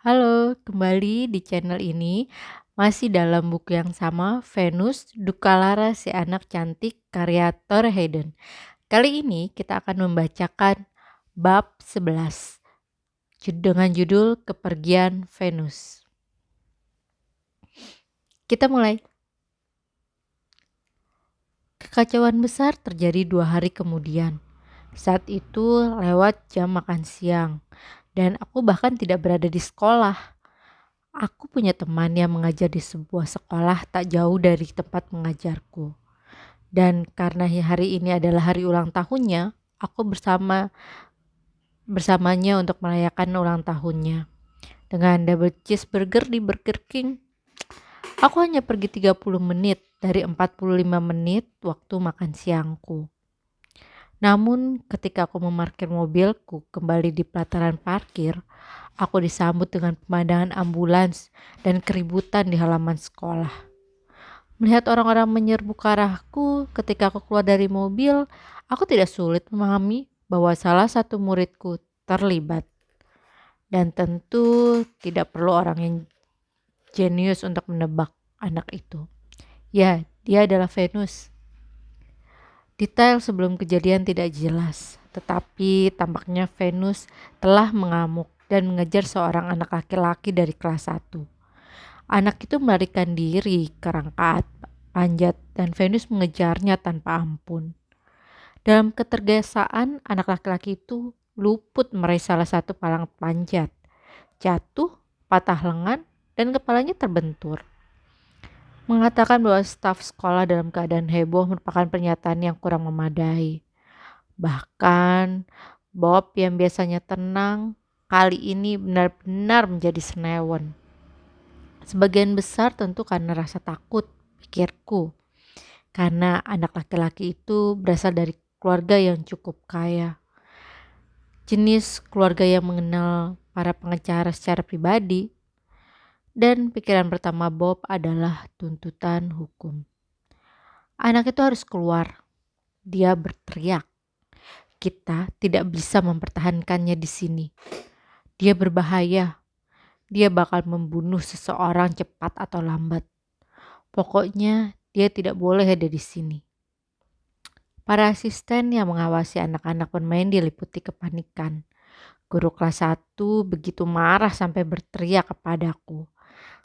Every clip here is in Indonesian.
Halo, kembali di channel ini. Masih dalam buku yang sama, Venus Dukalara si anak cantik karya Thor Hayden. Kali ini kita akan membacakan bab 11 dengan judul Kepergian Venus. Kita mulai. Kekacauan besar terjadi 2 hari kemudian. Saat itu lewat jam makan siang dan aku bahkan tidak berada di sekolah. Aku punya teman yang mengajar di sebuah sekolah tak jauh dari tempat mengajarku. Dan karena hari ini adalah hari ulang tahunnya, aku bersamanya untuk merayakan ulang tahunnya. Dengan double cheeseburger di Burger King. Aku hanya pergi 30 menit dari 45 menit waktu makan siangku. Namun ketika aku memarkir mobilku kembali di pelataran parkir, aku disambut dengan pemandangan ambulans dan keributan di halaman sekolah. Melihat orang-orang menyerbu ke arahku ketika aku keluar dari mobil, aku tidak sulit memahami bahwa salah satu muridku terlibat. Dan tentu tidak perlu orang yang jenius untuk menebak anak itu. Ya, dia adalah Venus. Detail sebelum kejadian tidak jelas, tetapi tampaknya Venus telah mengamuk dan mengejar seorang anak laki-laki dari kelas 1. Anak itu melarikan diri ke rangka panjat dan Venus mengejarnya tanpa ampun. Dalam ketergesaan, anak laki-laki itu luput meraih salah satu palang panjat, jatuh, patah lengan, dan kepalanya terbentur. Mengatakan bahwa staf sekolah dalam keadaan heboh merupakan pernyataan yang kurang memadai. Bahkan Bob yang biasanya tenang kali ini benar-benar menjadi senewan. Sebagian besar tentu karena rasa takut, pikirku. Karena anak laki-laki itu berasal dari keluarga yang cukup kaya. Jenis keluarga yang mengenal para pengacara secara pribadi. Dan pikiran pertama Bob adalah tuntutan hukum. Anak itu harus keluar. Dia berteriak. Kita tidak bisa mempertahankannya di sini. Dia berbahaya. Dia bakal membunuh seseorang cepat atau lambat. Pokoknya dia tidak boleh ada di sini. Para asisten yang mengawasi anak-anak bermain diliputi kepanikan. Guru kelas 1 begitu marah sampai berteriak kepadaku.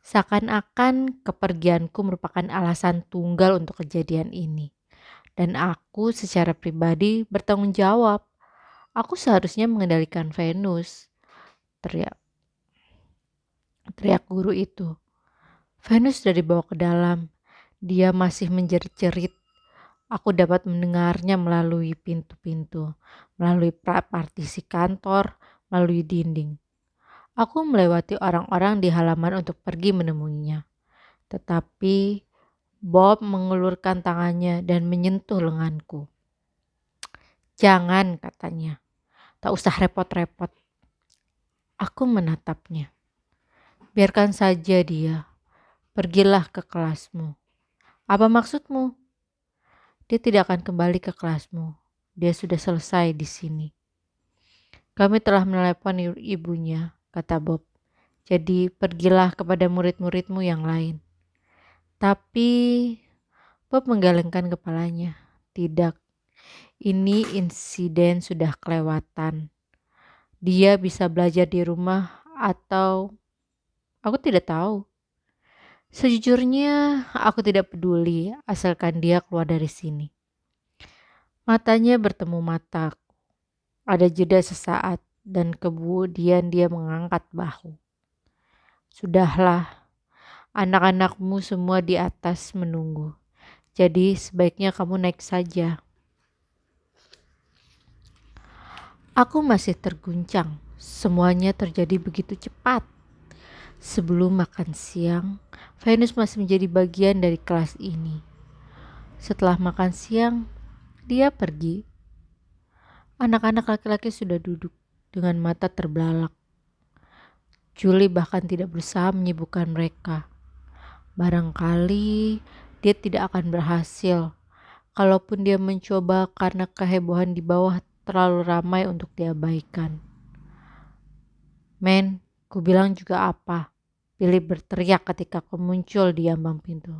Seakan-akan kepergianku merupakan alasan tunggal untuk kejadian ini. Dan aku secara pribadi bertanggung jawab. Aku seharusnya mengendalikan Venus. Teriak, teriak guru itu. Venus sudah dibawa ke dalam. Dia masih menjerit-jerit. Aku dapat mendengarnya melalui pintu-pintu, melalui partisi kantor, melalui dinding. Aku melewati orang-orang di halaman untuk pergi menemuinya. Tetapi Bob mengulurkan tangannya dan menyentuh lenganku. Jangan, katanya. Tak usah repot-repot. Aku menatapnya. Biarkan saja dia. Pergilah ke kelasmu. Apa maksudmu? Dia tidak akan kembali ke kelasmu. Dia sudah selesai di sini. Kami telah menelepon ibunya, kata Bob. Jadi pergilah kepada murid-muridmu yang lain. Tapi Bob menggelengkan kepalanya. Tidak, ini insiden sudah kelewatan. Dia bisa belajar di rumah atau aku tidak tahu. Sejujurnya aku tidak peduli asalkan dia keluar dari sini. Matanya bertemu mataku. Ada jeda sesaat dan kemudian dia mengangkat bahu. Sudahlah, anak-anakmu semua di atas menunggu. Jadi sebaiknya kamu naik saja. Aku masih terguncang. Semuanya terjadi begitu cepat. Sebelum makan siang, Venus masih menjadi bagian dari kelas ini. Setelah makan siang, dia pergi. Anak-anak laki-laki sudah duduk dengan mata terbelalak. Julie bahkan tidak berusaha menyibukkan mereka. Barangkali dia tidak akan berhasil. Kalaupun dia mencoba karena kehebohan di bawah terlalu ramai untuk diabaikan. Men, Ku bilang juga apa? Billy berteriak ketika aku muncul di ambang pintu.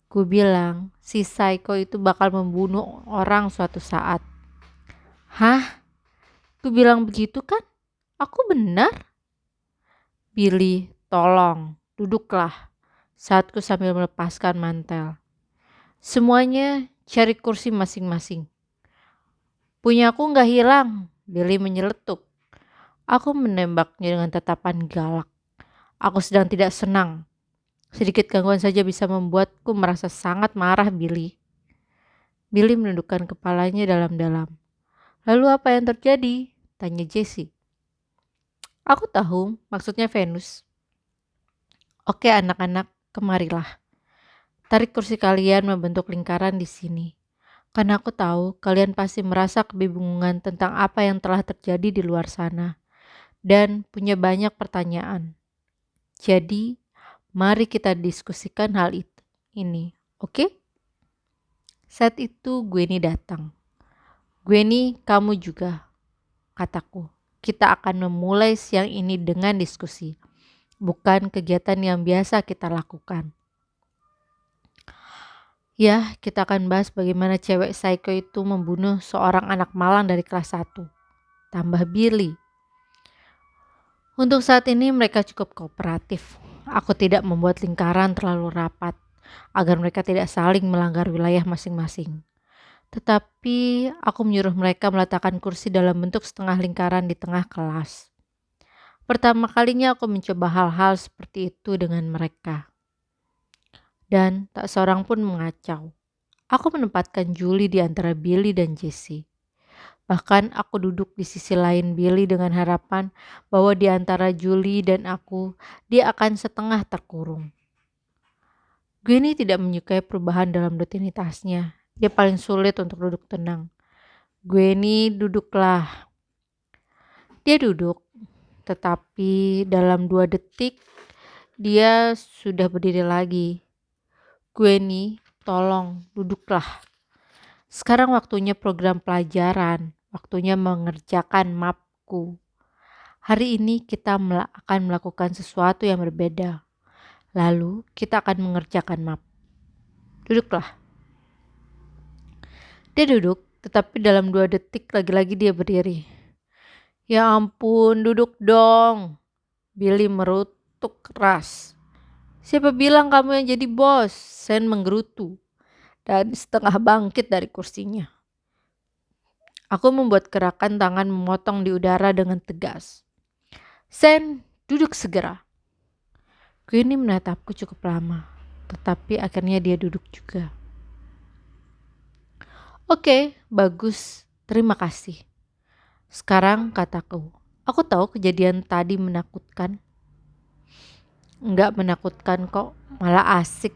Ku bilang, si Psycho itu bakal membunuh orang suatu saat. Hah? Ku bilang begitu kan? Aku benar? Billy, tolong, duduklah. Saatku sambil melepaskan mantel. Semuanya cari kursi masing-masing. Punyaku nggak hilang, Billy menyeletuk. Aku menembaknya dengan tatapan galak. Aku sedang tidak senang. Sedikit gangguan saja bisa membuatku merasa sangat marah, Billy. Billy menundukkan kepalanya dalam-dalam. Lalu apa yang terjadi? Tanya Jessie. Aku tahu, maksudnya Venus. Oke anak-anak, kemarilah. Tarik kursi kalian membentuk lingkaran di sini. Karena aku tahu kalian pasti merasa kebingungan tentang apa yang telah terjadi di luar sana. Dan punya banyak pertanyaan. Jadi, mari kita diskusikan hal itu. Ini, oke? Saat itu Gwenny datang. Gwenny, kamu juga, kataku. Kita akan memulai siang ini dengan diskusi, bukan kegiatan yang biasa kita lakukan. Ya, kita akan bahas bagaimana cewek psycho itu membunuh seorang anak malang dari kelas 1. Tambah Billy. Untuk saat ini mereka cukup kooperatif. Aku tidak membuat lingkaran terlalu rapat agar mereka tidak saling melanggar wilayah masing-masing. Tetapi aku menyuruh mereka meletakkan kursi dalam bentuk setengah lingkaran di tengah kelas. Pertama kalinya aku mencoba hal-hal seperti itu dengan mereka. Dan tak seorang pun mengacau. Aku menempatkan Julie di antara Billy dan Jessie. Bahkan aku duduk di sisi lain Billy dengan harapan bahwa di antara Julie dan aku, dia akan setengah terkurung. Gwenny tidak menyukai perubahan dalam rutinitasnya. Dia paling sulit untuk duduk tenang. Gwenny, duduklah. Dia duduk, tetapi dalam 2 detik dia sudah berdiri lagi. Gwenny, tolong duduklah. Sekarang waktunya program pelajaran, waktunya mengerjakan mapku. Hari ini kita akan melakukan sesuatu yang berbeda. Lalu kita akan mengerjakan map. Duduklah. Dia duduk, tetapi dalam 2 detik lagi-lagi dia berdiri. Ya ampun, duduk dong. Billy merutuk keras. Siapa bilang kamu yang jadi bos? Sen menggerutu dan setengah bangkit dari kursinya. Aku membuat gerakan tangan memotong di udara dengan tegas. Sen, duduk segera. Gwenny menatapku cukup lama, tetapi akhirnya dia duduk juga. Oke, bagus. Terima kasih. Sekarang kataku, aku tahu kejadian tadi menakutkan. Enggak menakutkan kok, malah asik.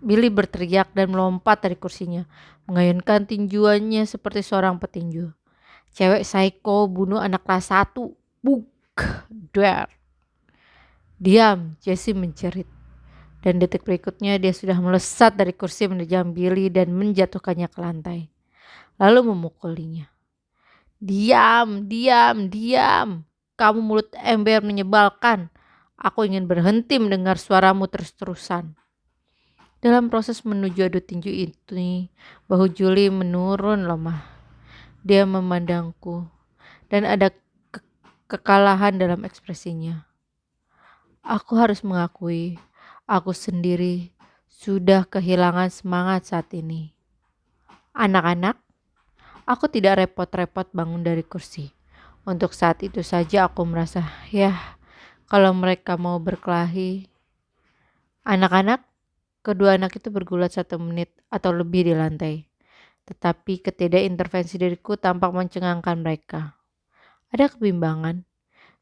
Billy berteriak dan melompat dari kursinya, mengayunkan tinjuannya seperti seorang petinju. Cewek psycho bunuh anak kelas 1. Buk, der. Diam, Jessie menjerit. Dan detik berikutnya dia sudah melesat dari kursi menerjang Billy dan menjatuhkannya ke lantai. Lalu memukulinya. Diam, diam, diam. Kamu mulut ember menyebalkan. Aku ingin berhenti mendengar suaramu terus-terusan. Dalam proses menuju adu tinju itu, bahu Julie menurun lemah. Dia memandangku dan ada kekalahan dalam ekspresinya. Aku harus mengakui, aku sendiri sudah kehilangan semangat saat ini. Anak-anak, aku tidak repot-repot bangun dari kursi. Untuk saat itu saja aku merasa, kalau mereka mau berkelahi. Anak-anak, kedua anak itu bergulat 1 menit atau lebih di lantai. Tetapi ketidakintervensi diriku tampak mencengangkan mereka. Ada kebimbangan.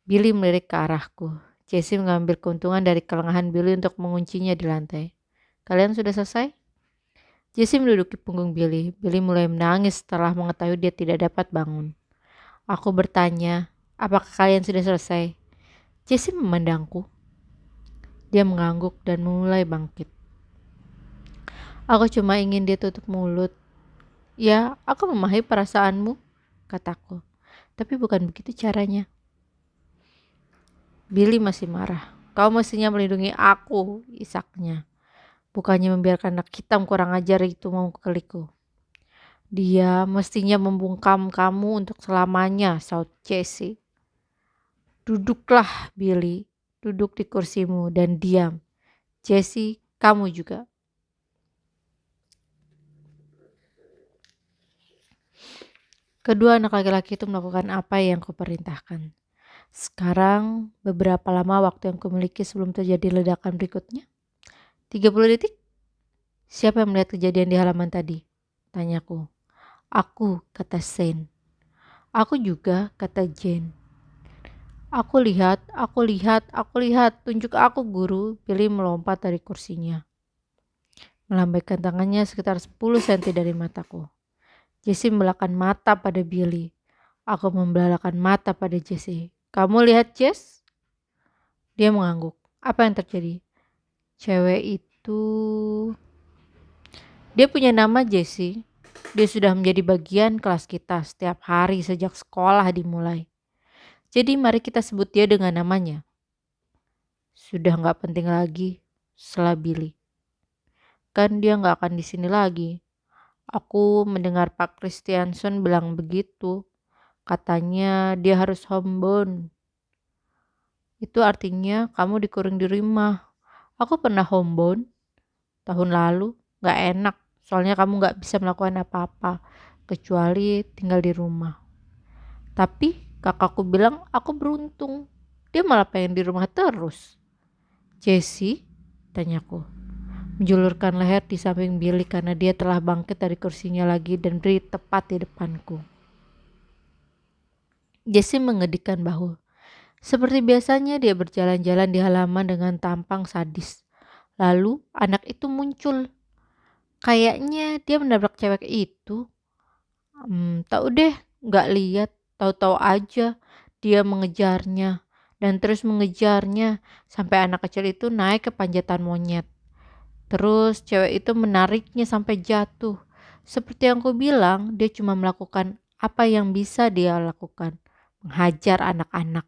Billy melirik ke arahku. Jessie mengambil keuntungan dari kelengahan Billy untuk menguncinya di lantai. Kalian sudah selesai? Jessie menduduki punggung Billy. Billy mulai menangis setelah mengetahui dia tidak dapat bangun. Aku bertanya, apakah kalian sudah selesai? Jessie memandangku. Dia mengangguk dan mulai bangkit. Aku cuma ingin dia tutup mulut. Ya, aku memahami perasaanmu, kataku. Tapi bukan begitu caranya. Billy masih marah. Kau mestinya melindungi aku, isaknya. Bukannya membiarkan anak hitam kurang ajar itu memukaliku. Dia mestinya membungkam kamu untuk selamanya, saut Jesse. Duduklah, Billy. Duduk di kursimu dan diam. Jesse, kamu juga. Kedua anak laki-laki itu melakukan apa yang kuperintahkan. Sekarang, beberapa lama waktu yang kumiliki sebelum terjadi ledakan berikutnya. 30 detik? Siapa yang melihat kejadian di halaman tadi? Tanyaku. Aku, kata Shane. Aku juga, kata Jane. Aku lihat, tunjuk aku guru. Billy melompat dari kursinya. Melambaikan tangannya sekitar 10 cm dari mataku. Jesse membelalakan mata pada Billy. Aku membelalakan mata pada Jesse. Kamu lihat, Jess? Dia mengangguk. Apa yang terjadi? Cewek itu... Dia punya nama Jesse. Dia sudah menjadi bagian kelas kita setiap hari sejak sekolah dimulai. Jadi mari kita sebut dia dengan namanya. Sudah gak penting lagi, setelah Billy. Kan dia gak akan di sini lagi. Aku mendengar Pak Christiansen bilang begitu. Katanya dia harus homebound. Itu artinya kamu dikurung di rumah. Aku pernah homebound tahun lalu. Gak enak. Soalnya kamu gak bisa melakukan apa-apa. Kecuali tinggal di rumah. Tapi kakakku bilang aku beruntung. Dia malah pengen di rumah terus. Jessie? Tanyaku. Menjulurkan leher di samping Billy karena dia telah bangkit dari kursinya lagi dan berdiri tepat di depanku. Jessie mengedikkan bahu. Seperti biasanya dia berjalan-jalan di halaman dengan tampang sadis. Lalu anak itu muncul. Kayaknya dia menabrak cewek itu. Tahu deh, gak lihat. Tahu-tahu aja dia mengejarnya. Dan terus mengejarnya sampai anak kecil itu naik ke panjatan monyet. Terus cewek itu menariknya sampai jatuh. Seperti yang ku bilang, dia cuma melakukan apa yang bisa dia lakukan. Menghajar anak-anak.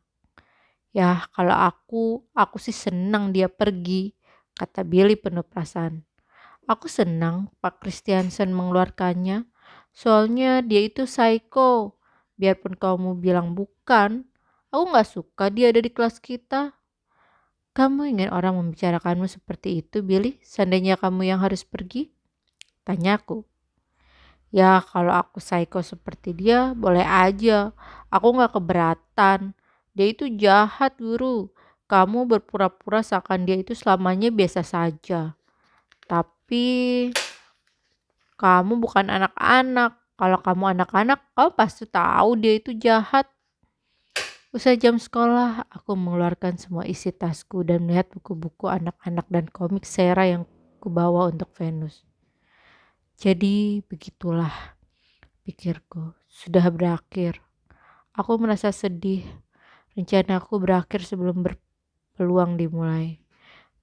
Ya kalau aku sih senang dia pergi, kata Billy penuh perasaan. Aku senang Pak Christiansen mengeluarkannya, soalnya dia itu psycho. Biarpun kamu bilang bukan, aku gak suka dia ada di kelas kita. Kamu ingin orang membicarakanmu seperti itu, Billy? Seandainya kamu yang harus pergi? Tanyaku. Ya kalau aku psycho seperti dia, boleh aja. Aku gak keberatan. Dia itu jahat, guru. Kamu berpura-pura seakan dia itu selamanya biasa saja. Tapi kamu bukan anak-anak. Kalau kamu anak-anak, kamu pasti tahu dia itu jahat. Usai jam sekolah, aku mengeluarkan semua isi tasku dan melihat buku-buku anak-anak dan komik Sera yang kubawa untuk Venus. Jadi begitulah, pikirku, sudah berakhir. Aku merasa sedih. Rencanaku berakhir sebelum berpeluang dimulai.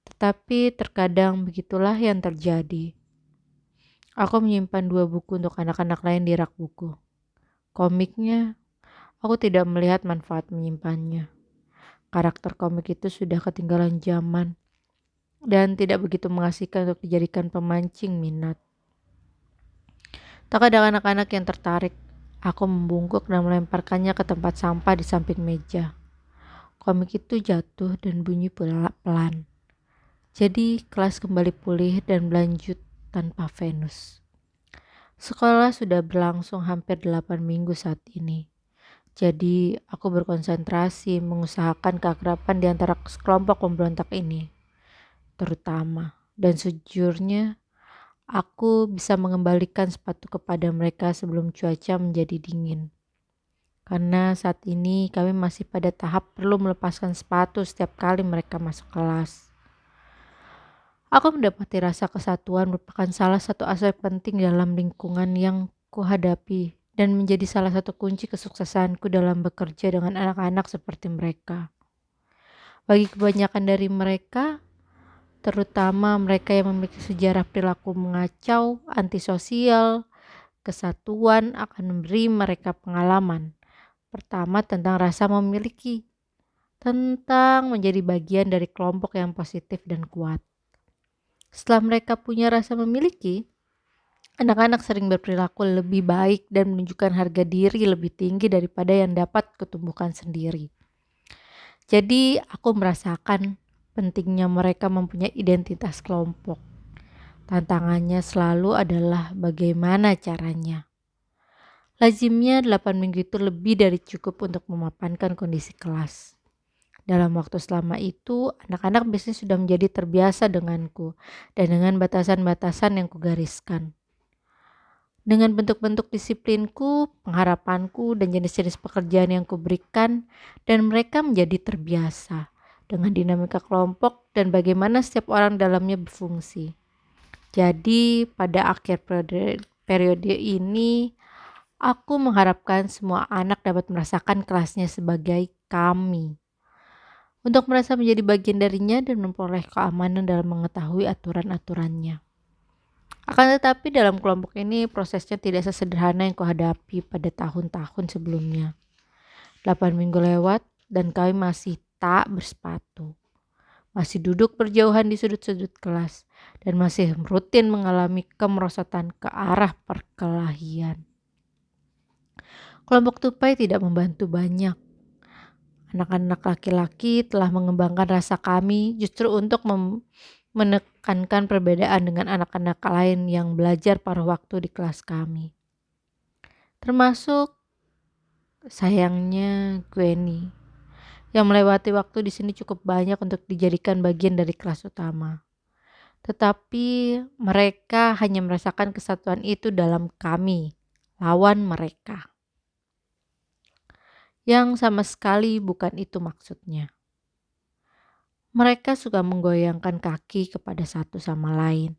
Tetapi terkadang begitulah yang terjadi. Aku menyimpan 2 buku untuk anak-anak lain di rak buku. Komiknya, aku tidak melihat manfaat menyimpannya. Karakter komik itu sudah ketinggalan zaman dan tidak begitu mengasihkan untuk dijadikan pemancing minat. Tak ada anak-anak yang tertarik. Aku membungkuk dan melemparkannya ke tempat sampah di samping meja. Komik itu jatuh dan bunyi pelan. Jadi kelas kembali pulih dan berlanjut tanpa Venus. Sekolah sudah berlangsung hampir 8 minggu saat ini. Jadi aku berkonsentrasi mengusahakan keakraban di antara kelompok pemberontak ini. Terutama, dan sejujurnya, aku bisa mengembalikan sepatu kepada mereka sebelum cuaca menjadi dingin. Karena saat ini kami masih pada tahap perlu melepaskan sepatu setiap kali mereka masuk kelas. Aku mendapati rasa kesatuan merupakan salah satu aspek penting dalam lingkungan yang kuhadapi dan menjadi salah satu kunci kesuksesanku dalam bekerja dengan anak-anak seperti mereka. Bagi kebanyakan dari mereka, terutama mereka yang memiliki sejarah perilaku mengacau, antisosial, kesatuan akan memberi mereka pengalaman. Pertama tentang rasa memiliki. tentang menjadi bagian dari kelompok yang positif dan kuat. Setelah mereka punya rasa memiliki, anak-anak sering berperilaku lebih baik dan menunjukkan harga diri lebih tinggi daripada yang dapat kutumbuhkan sendiri. Jadi aku merasakan pentingnya mereka mempunyai identitas kelompok. Tantangannya selalu adalah bagaimana caranya. Lazimnya 8 minggu itu lebih dari cukup untuk memapankan kondisi kelas. Dalam waktu selama itu, anak-anak biasanya sudah menjadi terbiasa denganku dan dengan batasan-batasan yang kugariskan. Dengan bentuk-bentuk disiplinku, pengharapanku, dan jenis-jenis pekerjaan yang kuberikan, dan mereka menjadi terbiasa dengan dinamika kelompok dan bagaimana setiap orang dalamnya berfungsi. Jadi, pada akhir periode ini, aku mengharapkan semua anak dapat merasakan kelasnya sebagai kami. Untuk merasa menjadi bagian darinya dan memperoleh keamanan dalam mengetahui aturan-aturannya. Akan tetapi dalam kelompok ini prosesnya tidak sesederhana yang kuhadapi pada tahun-tahun sebelumnya. 8 minggu lewat dan kami masih tak bersepatu. Masih duduk berjauhan di sudut-sudut kelas dan masih rutin mengalami kemerosotan ke arah perkelahian. Kelompok tupai tidak membantu banyak. Anak-anak laki-laki telah mengembangkan rasa kami justru untuk menekankan perbedaan dengan anak-anak lain yang belajar paruh waktu di kelas kami. Termasuk sayangnya Gwenny yang melewati waktu di sini cukup banyak untuk dijadikan bagian dari kelas utama. Tetapi mereka hanya merasakan kesatuan itu dalam kami, lawan mereka. Yang sama sekali bukan itu maksudnya. Mereka suka menggoyangkan kaki kepada satu sama lain,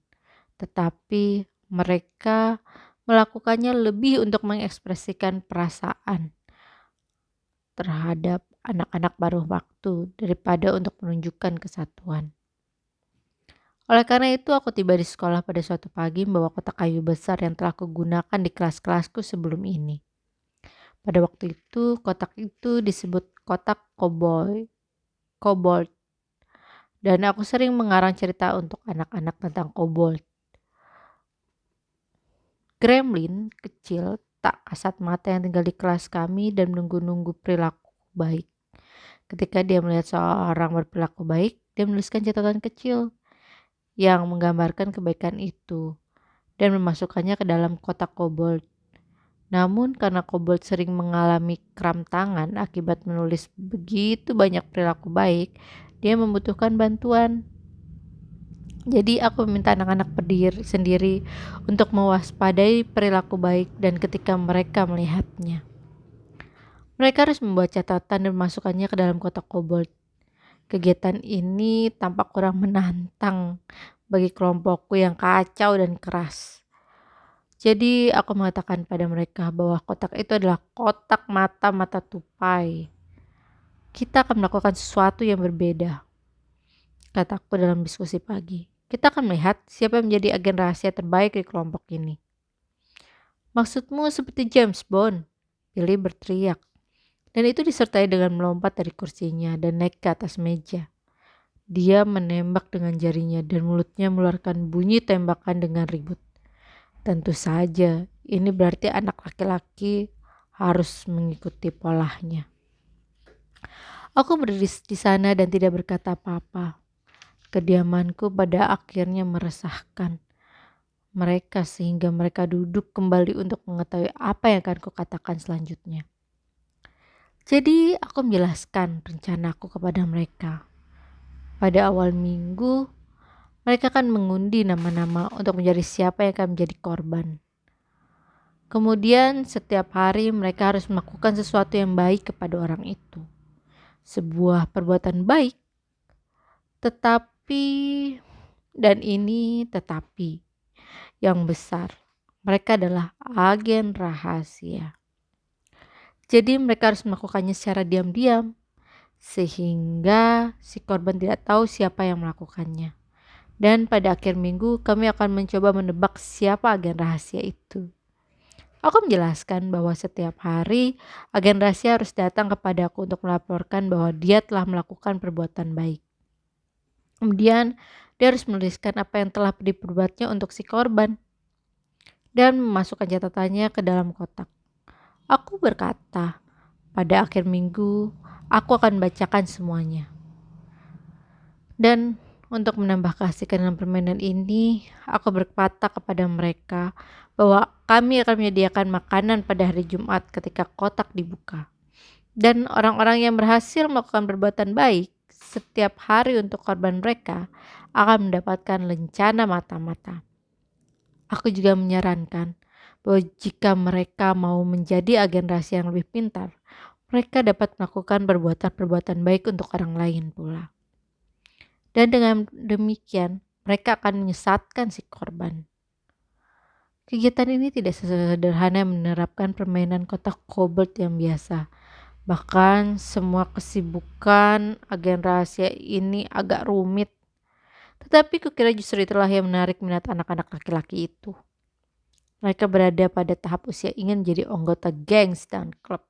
tetapi mereka melakukannya lebih untuk mengekspresikan perasaan terhadap anak-anak paruh waktu daripada untuk menunjukkan kesatuan. Oleh karena itu aku tiba di sekolah pada suatu pagi membawa kotak kayu besar yang telah kugunakan di kelas-kelasku sebelum ini. Pada waktu itu kotak itu disebut kotak kobold. Dan aku sering mengarang cerita untuk anak-anak tentang kobold. Gremlin kecil tak kasat mata yang tinggal di kelas kami dan menunggu-nunggu perilaku baik. Ketika dia melihat seorang berperilaku baik, dia menuliskan catatan kecil yang menggambarkan kebaikan itu dan memasukkannya ke dalam kotak kobold. Namun karena kobold sering mengalami kram tangan akibat menulis begitu banyak perilaku baik, dia membutuhkan bantuan. Jadi aku meminta anak-anak berdiri sendiri untuk mewaspadai perilaku baik dan ketika mereka melihatnya. Mereka harus membuat catatan dan memasukkannya ke dalam kotak kobold. Kegiatan ini tampak kurang menantang bagi kelompokku yang kacau dan keras. Jadi aku mengatakan pada mereka bahwa kotak itu adalah kotak mata-mata tupai. Kita akan melakukan sesuatu yang berbeda, kataku dalam diskusi pagi. Kita akan melihat siapa yang menjadi agen rahasia terbaik di kelompok ini. Maksudmu seperti James Bond? Billy berteriak. Dan itu disertai dengan melompat dari kursinya dan naik ke atas meja. Dia menembak dengan jarinya dan mulutnya mengeluarkan bunyi tembakan dengan ribut. Tentu saja, ini berarti anak laki-laki harus mengikuti polanya. Aku berdiri di sana dan tidak berkata apa-apa. Kediamanku pada akhirnya meresahkan mereka sehingga mereka duduk kembali untuk mengetahui apa yang akan kukatakan selanjutnya. Jadi aku menjelaskan rencanaku kepada mereka. Pada awal minggu, mereka akan mengundi nama-nama untuk mencari siapa yang akan menjadi korban. Kemudian setiap hari mereka harus melakukan sesuatu yang baik kepada orang itu. Sebuah perbuatan baik. Tetapi yang besar. Mereka adalah agen rahasia. Jadi mereka harus melakukannya secara diam-diam. Sehingga si korban tidak tahu siapa yang melakukannya. Dan pada akhir minggu kami akan mencoba menebak siapa agen rahasia itu. Aku menjelaskan bahwa setiap hari agen rahasia harus datang kepadaku untuk melaporkan bahwa dia telah melakukan perbuatan baik. Kemudian dia harus menuliskan apa yang telah diperbuatnya untuk si korban dan memasukkan catatannya ke dalam kotak. Aku berkata, pada akhir minggu aku akan bacakan semuanya. Dan untuk menambah keasikan dalam permainan ini, aku berkata kepada mereka bahwa kami akan menyediakan makanan pada hari Jumat ketika kotak dibuka. Dan orang-orang yang berhasil melakukan perbuatan baik setiap hari untuk korban mereka akan mendapatkan lencana mata-mata. Aku juga menyarankan bahwa jika mereka mau menjadi agen rahasia yang lebih pintar, mereka dapat melakukan perbuatan-perbuatan baik untuk orang lain pula. Dan dengan demikian, mereka akan menyesatkan si korban. Kegiatan ini tidak sesederhana menerapkan permainan kotak kobold yang biasa. Bahkan semua kesibukan agen rahasia ini agak rumit. Tetapi kukira justru itulah yang menarik minat anak-anak laki-laki itu. Mereka berada pada tahap usia ingin menjadi anggota gengs dan klub.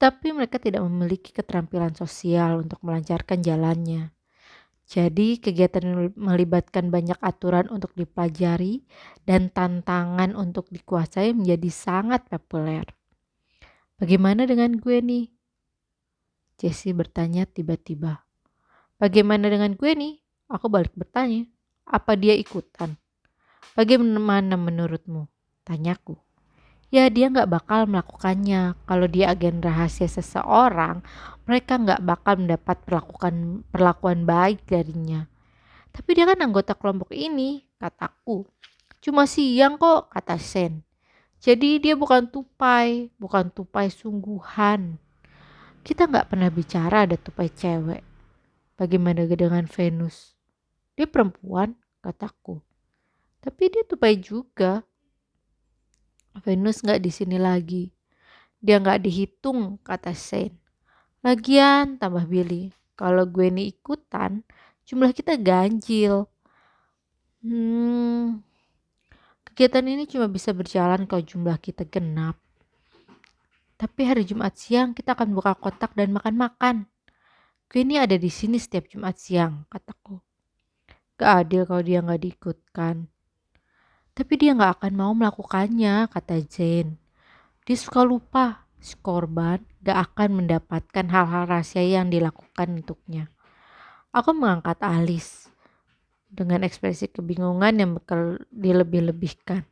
Tapi mereka tidak memiliki keterampilan sosial untuk melancarkan jalannya. Jadi kegiatan yang melibatkan banyak aturan untuk dipelajari dan tantangan untuk dikuasai menjadi sangat populer. Bagaimana dengan gue nih? Jessie bertanya tiba-tiba. Bagaimana dengan gue nih? Aku balik bertanya. Apa dia ikutan? Bagaimana menurutmu? Tanyaku. Ya dia gak bakal melakukannya. Kalau dia agen rahasia seseorang, mereka gak bakal mendapat perlakuan baik darinya. Tapi dia kan anggota kelompok ini, kataku. Cuma siang kok, kata Sen. Jadi dia bukan tupai sungguhan. Kita gak pernah bicara ada tupai cewek. Bagaimana dengan Venus? Dia perempuan, kataku. Tapi dia tupai juga. Venus gak di sini lagi. Dia gak dihitung, kata Sen. Lagian, tambah Billy, kalau gue nih ikutan, jumlah kita ganjil. Kegiatan ini cuma bisa berjalan kalau jumlah kita genap. Tapi hari Jumat siang kita akan buka kotak dan makan-makan. Gue ini ada di sini setiap Jumat siang, kataku. Gak adil kalau dia gak diikutkan. Tapi dia gak akan mau melakukannya, kata Jane. Dia suka lupa, si korban gak akan mendapatkan hal-hal rahasia yang dilakukan untuknya. Aku mengangkat alis dengan ekspresi kebingungan yang bakal dilebih-lebihkan.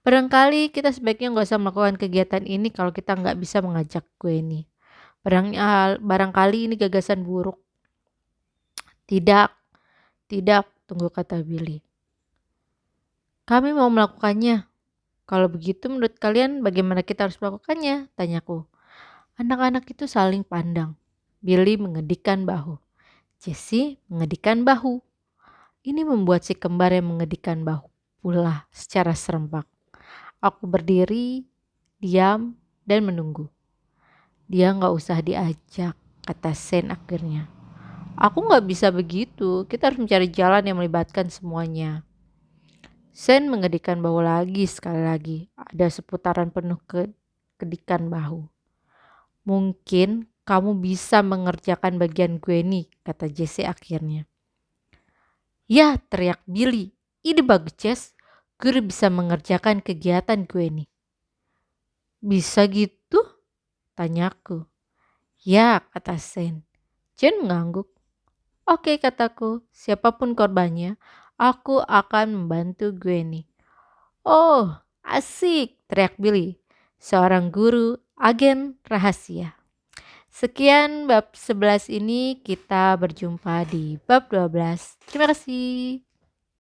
Barangkali kita sebaiknya gak usah melakukan kegiatan ini kalau kita gak bisa mengajak gue nih. Barangkali ini gagasan buruk. Tidak, tunggu, kata Billy. Kami mau melakukannya. Kalau begitu menurut kalian bagaimana kita harus melakukannya? Tanyaku. Anak-anak itu saling pandang. Billy mengedikkan bahu. Jessie mengedikkan bahu. Ini membuat si kembar yang mengedikkan bahu pula secara serempak. Aku berdiri, diam, dan menunggu. Dia gak usah diajak, kata Sen akhirnya. Aku gak bisa begitu, kita harus mencari jalan yang melibatkan semuanya. Sen mengedikkan bahu lagi sekali lagi. Ada seputaran penuh kedikan bahu. Mungkin kamu bisa mengerjakan bagian gue nih, kata Jessie akhirnya. Ya, teriak Billy. Ide bagus, Jess. Gue bisa mengerjakan kegiatan gue nih. Bisa gitu? Tanyaku. Ya, kata Sen. Jen mengangguk. Oke, kataku. Siapapun korbannya, aku akan membantu gue nih. Oh, asik, teriak Billy. Seorang guru agen rahasia. Sekian bab 11 ini, kita berjumpa di bab 12. Terima kasih.